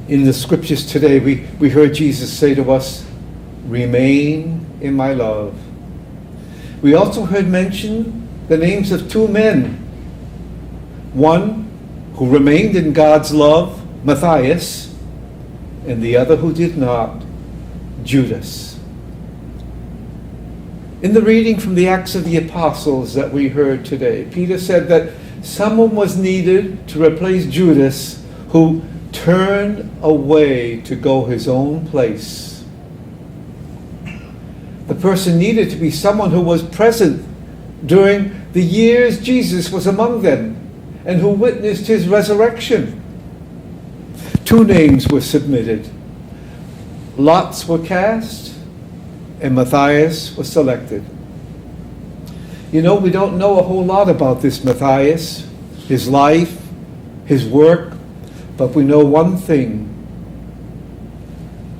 In the scriptures today, we heard Jesus say to us, "Remain in my love." We also heard mention the names of two men. One who remained in God's love, Matthias, and the other who did not, Judas. In the reading from the Acts of the Apostles that we heard today, Peter said that someone was needed to replace Judas, who turned away to go his own place. The person needed to be someone who was present during the years Jesus was among them and who witnessed his resurrection. Two names were submitted. Lots were cast, and Matthias was selected. You know, we don't know a whole lot about this Matthias, his life, his work, but we know one thing.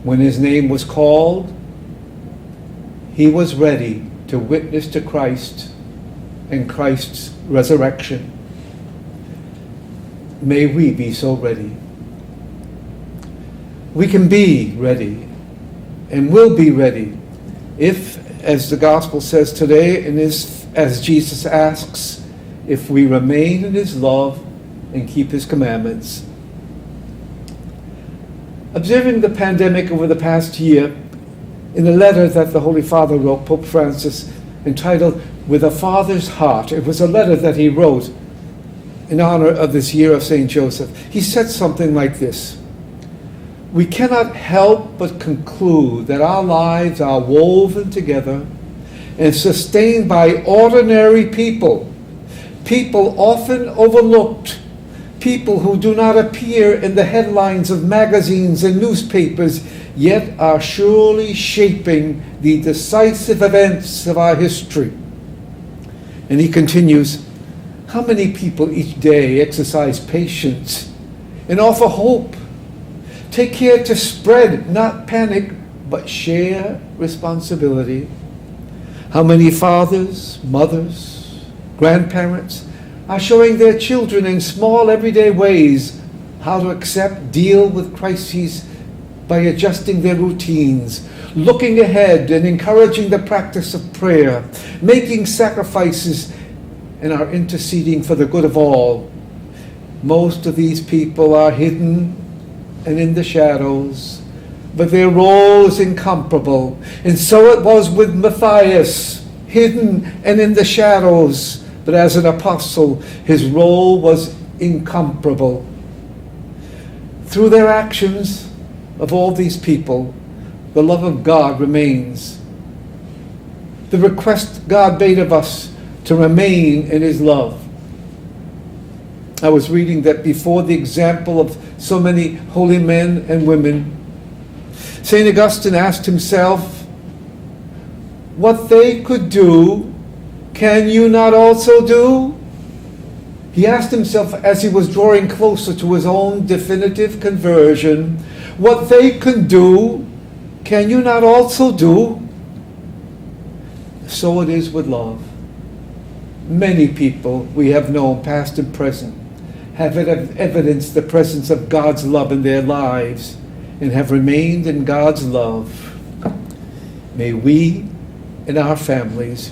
When his name was called, he was ready to witness to Christ and Christ's resurrection. May we be so ready. We can be ready and will be ready if, as the gospel says today, and as Jesus asks, if we remain in his love and keep his commandments. Observing the pandemic over the past year, in a letter that the Holy Father wrote, Pope Francis, entitled "With a Father's Heart," it was a letter that he wrote in honor of this year of St. Joseph. He said something like this: "We cannot help but conclude that our lives are woven together and sustained by ordinary people, people often overlooked, people who do not appear in the headlines of magazines and newspapers, yet are surely shaping the decisive events of our history." And he continues, "How many people each day exercise patience and offer hope? Take care to spread, not panic, but share responsibility. How many fathers, mothers, grandparents are showing their children in small everyday ways how to accept, deal with crises by adjusting their routines, looking ahead and encouraging the practice of prayer, making sacrifices, and are interceding for the good of all. Most of these people are hidden and in the shadows, but their role is incomparable. And so it was with Matthias, hidden and in the shadows, but as an apostle, his role was incomparable. Through their actions of all these people, the love of God remains. The request God made of us to remain in his love. I was reading that before the example of so many holy men and women, St. Augustine asked himself, "What they could do, can you not also do?" He asked himself as he was drawing closer to his own definitive conversion, "What they can do, can you not also do?" So it is with love. Many people we have known, past and present, have evidenced the presence of God's love in their lives and have remained in God's love. May we and our families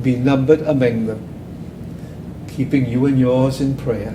be numbered among them, keeping you and yours in prayer.